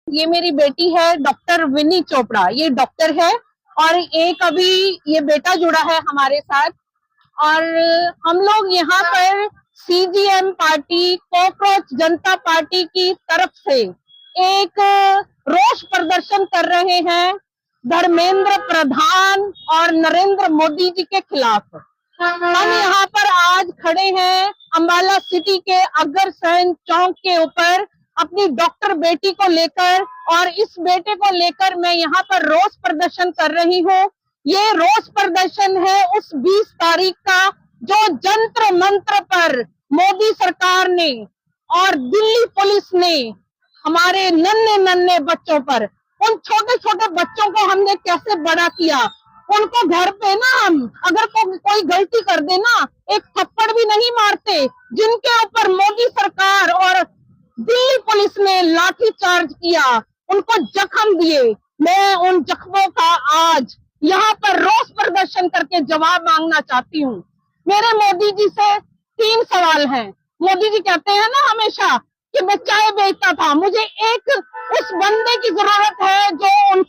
ये मेरी बेटी है डॉक्टर विनी चोपड़ा। ये डॉक्टर है और एक अभी ये बेटा जुड़ा है हमारे साथ। और हम लोग यहाँ पर सीजीएम पार्टी, कॉकरोच जनता पार्टी की तरफ से एक रोष प्रदर्शन कर रहे हैं धर्मेंद्र प्रधान और नरेंद्र मोदी जी के खिलाफ। हम यहाँ पर आज खड़े हैं अंबाला सिटी के अग्रसेन चौक के ऊपर अपनी डॉक्टर बेटी को लेकर, और इस बेटे को लेकर मैं यहाँ पर रोष प्रदर्शन कर रही हूँ। ये रोष प्रदर्शन है उस 20 तारीख का जो जंत्र मंत्र पर मोदी सरकार ने और दिल्ली पुलिस ने हमारे नन्हे नन्हे बच्चों पर, उन छोटे छोटे बच्चों को हमने कैसे बड़ा किया। उनको घर पे ना हम अगर कोई गलती कर दे ना, एक थप्पड़ भी नहीं मारते, जिनके ऊपर मोदी सरकार और दिल्ली पुलिस ने लाठी चार्ज किया, उनको जख्म दिए। मैं उन जख्मों का आज यहाँ पर रोष प्रदर्शन करके जवाब मांगना चाहती हूँ। मेरे मोदी जी से 3 सवाल हैं। मोदी जी कहते हैं ना हमेशा कि मैं चाय बेचता था, मुझे एक उस बंदे की जरूरत है जो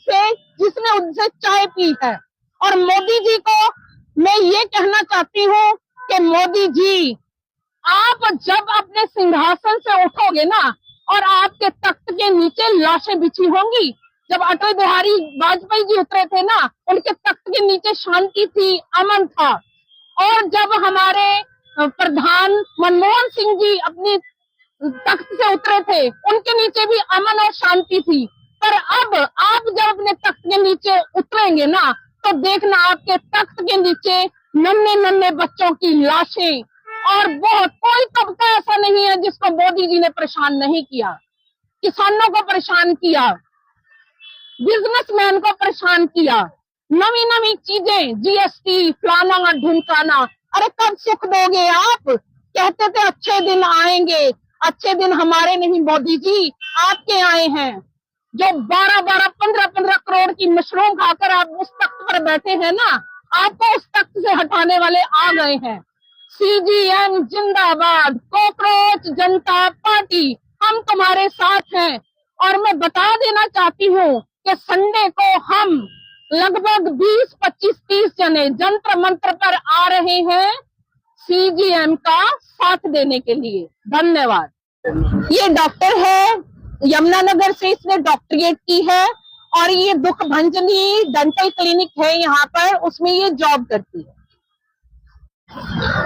जिसने उनसे चाय पी है। और मोदी जी को मैं ये कहना चाहती हूँ कि मोदी जी, आप जब अपने सिंहासन से उठोगे ना, और आपके तख्त के नीचे लाशें बिछी होंगी। जब अटल बिहारी वाजपेयी जी उतरे थे ना, उनके तख्त के नीचे शांति थी, अमन था। और जब हमारे प्रधान मनमोहन सिंह जी अपनी तख्त से उतरे थे, उनके नीचे भी अमन और शांति थी। पर अब आप जब अपने तख्त के नीचे उतरेंगे ना, तो देखना आपके तख्त के नीचे नन्हे नन्हे बच्चों की लाशें। और बहुत कोई तबका ऐसा नहीं है जिसको मोदी जी ने परेशान नहीं किया। किसानों को परेशान किया, बिजनेसमैन को परेशान किया, नवी नवी चीजें, जीएसटी, फलाना ढूंढाना। अरे कब सुख दोगे आप? कहते थे अच्छे दिन आएंगे, अच्छे दिन हमारे नहीं मोदी जी, आपके आए हैं। जो 12-12, 15-15 करोड़ की मशरूम खाकर आप उस तख्त पर बैठे हैं ना, आपको उस तख्त से हटाने वाले आ गए हैं। सीजीएम जिंदाबाद, कॉकरोच जनता पार्टी, हम तुम्हारे साथ हैं। और मैं बता देना चाहती हूँ कि संडे को हम लगभग 20, 25, 30 जने जंतर मंत्र पर आ रहे हैं सीजीएम का साथ देने के लिए। धन्यवाद। ये डॉक्टर है, यमुनानगर से इसने डॉक्टरेट की है और ये दुख भंजनी डेंटल क्लिनिक है यहाँ पर, उसमें ये जॉब करती है।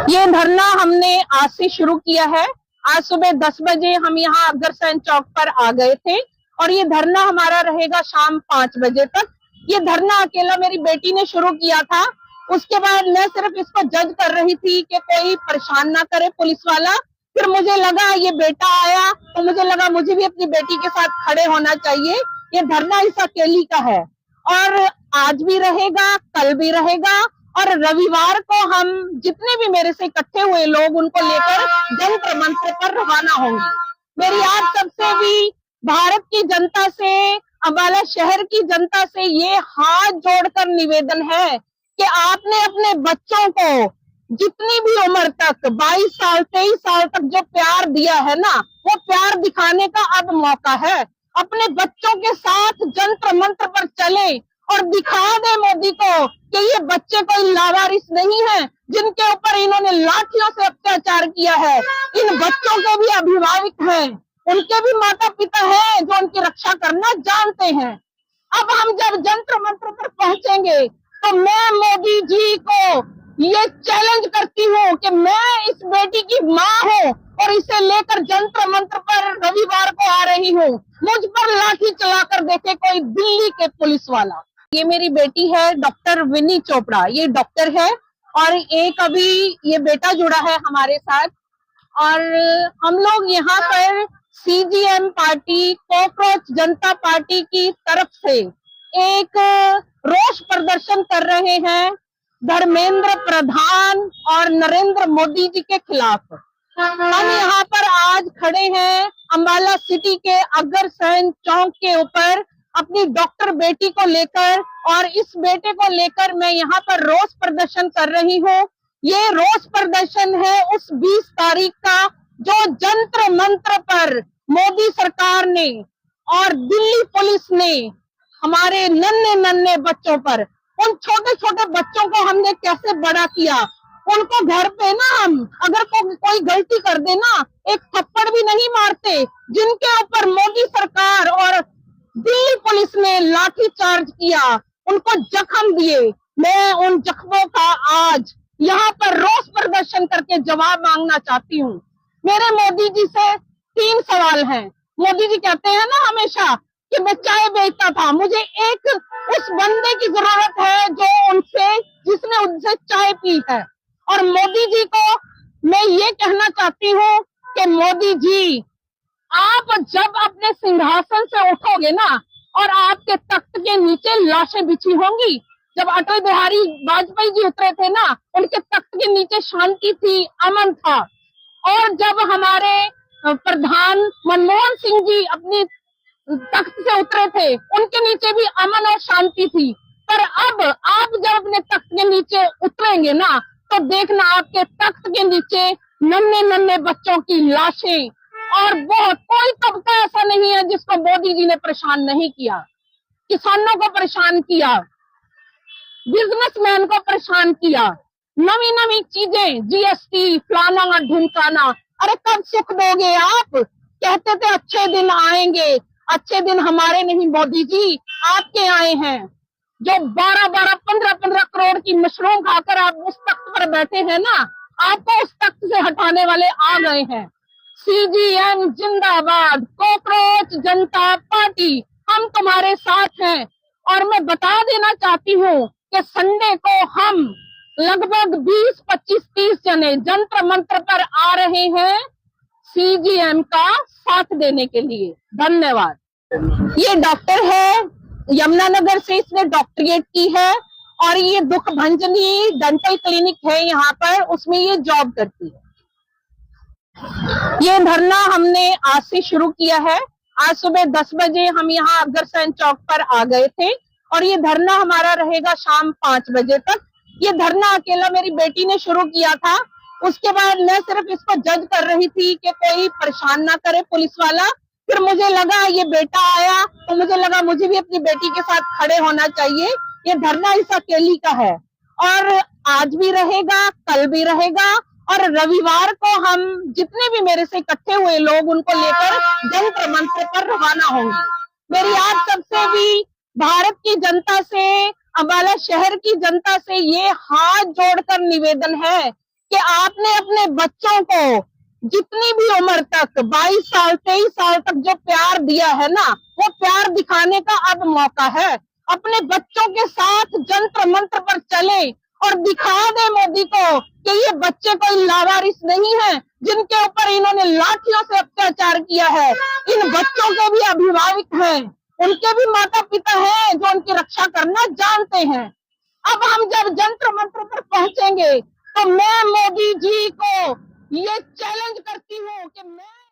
ये धरना हमने आज से शुरू किया है। आज सुबह 10 बजे हम यहाँ अग्रसेन चौक पर आ गए थे और ये धरना हमारा रहेगा शाम 5 बजे तक। ये धरना अकेला मेरी बेटी ने शुरू किया था, उसके बाद मैं सिर्फ इसको जज कर रही थी कि कोई परेशान ना करे पुलिस वाला। फिर मुझे लगा ये बेटा आया तो मुझे लगा मुझे भी अपनी बेटी के साथ खड़े होना चाहिए। ये धरना इस अकेली का है और आज भी रहेगा, कल भी रहेगा, और रविवार को हम जितने भी मेरे से इकट्ठे हुए लोग उनको लेकर जंतर मंत्र पर रवाना होंगे। मेरी आप सबसे भी, भारत की जनता से, अंबाला शहर की जनता से ये हाथ जोड़कर निवेदन है कि आपने अपने बच्चों को जितनी भी उम्र तक 22 साल 23 साल तक जो प्यार दिया है ना, वो प्यार दिखाने का अब मौका है। अपने बच्चों के साथ जंतर मंत्र पर चले और दिखा दे मोदी को कि ये बच्चे कोई लावारिस नहीं है जिनके ऊपर इन्होंने लाठियों से अत्याचार किया है। इन बच्चों के भी अभिभावक हैं, उनके भी माता पिता हैं जो उनकी रक्षा करना जानते हैं। अब हम जब जंतर मंत्र पर पहुंचेंगे तो मैं मोदी जी को ये चैलेंज करती हूँ कि मैं इस बेटी की माँ हूँ और इसे लेकर जंतर मंत्र पर रविवार को आ रही हूँ। मुझ पर लाठी चलाकर देखे कोई दिल्ली के पुलिस वाला। ये मेरी बेटी है डॉक्टर विनी चोपड़ा। ये डॉक्टर है और एक अभी ये बेटा जुड़ा है हमारे साथ। और हम लोग यहाँ पर सीजीएम पार्टी, कॉकरोच जनता पार्टी की तरफ से एक रोष प्रदर्शन कर रहे हैं धर्मेंद्र प्रधान और नरेंद्र मोदी जी के खिलाफ। हम यहाँ पर आज खड़े हैं अंबाला सिटी के अग्रसेन चौक के ऊपर अपनी डॉक्टर बेटी को लेकर, और इस बेटे को लेकर मैं यहाँ पर रोष प्रदर्शन कर रही हूँ। ये रोष प्रदर्शन है उस 20 तारीख का जो जंत्र मंत्र पर मोदी सरकार ने और दिल्ली पुलिस ने हमारे नन्हे नन्हे बच्चों पर, उन छोटे छोटे बच्चों को हमने कैसे बड़ा किया। उनको घर पे ना हम अगर कोई गलती कर दे ना, एक थप्पड़ भी नहीं मारते, जिनके ऊपर मोदी सरकार और दिल्ली पुलिस ने लाठी चार्ज किया, उनको जख्म दिए। मैं उन जख्मों का आज यहाँ पर रोष प्रदर्शन करके जवाब मांगना चाहती हूँ। मेरे मोदी जी से 3 सवाल हैं। मोदी जी कहते हैं ना हमेशा कि मैं चाय बेचता था, मुझे एक उस बंदे की जरूरत है जिसने उनसे चाय पी है। और मोदी जी को मैं ये कहना चाहती हूँ कि मोदी जी, आप जब अपने सिंहासन से उठोगे ना, और आपके तख्त के नीचे लाशें बिछी होंगी। जब अटल बिहारी वाजपेयी जी उतरे थे ना, उनके तख्त के नीचे शांति थी, अमन था। और जब हमारे प्रधान मनमोहन सिंह जी अपनी तख्त से उतरे थे, उनके नीचे भी अमन और शांति थी। पर अब आप जब अपने तख्त के नीचे उतरेंगे ना, तो देखना आपके तख्त के नीचे नन्हे नन्हे बच्चों की लाशें। और बहुत कोई तबका ऐसा नहीं है जिसको मोदी जी ने परेशान नहीं किया। किसानों को परेशान किया, बिजनेसमैन को परेशान किया, नवी नवी चीजें, जीएसटी, फलाना ढिमकाना। अरे कब सुख दोगे आप? कहते थे अच्छे दिन आएंगे, अच्छे दिन हमारे नहीं मोदी जी, आपके आए हैं। जो 12-12, 15-15 करोड़ की मशरूम खाकर आप उस तख्त पर बैठे हैं ना, आपको उस तख्त से हटाने वाले आ गए हैं। सीजीएम जिंदाबाद, कॉकरोच जनता पार्टी, हम तुम्हारे साथ हैं। और मैं बता देना चाहती हूँ कि संडे को हम लगभग 20, 25, 30 जने जंतर मंत्र पर आ रहे हैं सीजीएम का साथ देने के लिए। धन्यवाद। ये डॉक्टर है, यमुनानगर से इसने डॉक्टरेट की है, और ये दुख भंजनी डेंटल क्लिनिक है यहाँ पर, उसमें ये जॉब करती है। ये धरना हमने आज से शुरू किया है। आज सुबह 10 बजे हम यहाँ अग्रसेन चौक पर आ गए थे, और ये धरना हमारा रहेगा शाम 5 बजे तक। ये धरना अकेला मेरी बेटी ने शुरू किया था। उसके बाद मैं सिर्फ इसको जज कर रही थी कि कोई परेशान ना करे पुलिस वाला। फिर मुझे लगा ये बेटा आया, तो मुझे लगा मुझे भी अपनी बेटी के साथ खड़े होना चाहिए। ये धरना इस अकेली का है, और आज भी रहेगा, कल भी रहेगा, और रविवार को हम जितने भी मेरे से इकट्ठे हुए लोग उनको लेकर जंतर मंत्र पर रवाना होंगे। मेरी आप सबसे भी, भारत की जनता से, अम्बाला शहर की जनता से ये हाथ जोड़कर निवेदन है कि आपने अपने बच्चों को जितनी भी उम्र तक 22 साल 23 साल तक जो प्यार दिया है ना, वो प्यार दिखाने का अब मौका है। अपने बच्चों के साथ जंतर मंत्र पर चले और दिखा दे मोदी को कि ये बच्चे कोई लावारिस नहीं है जिनके ऊपर इन्होंने लाठियों से अत्याचार किया है। इन बच्चों के भी अभिभावक हैं, उनके भी माता पिता हैं जो उनकी रक्षा करना जानते हैं। अब हम जब जंतर मंत्र पर पहुंचेंगे तो मैं मोदी जी को ये चैलेंज करती हूँ कि मैं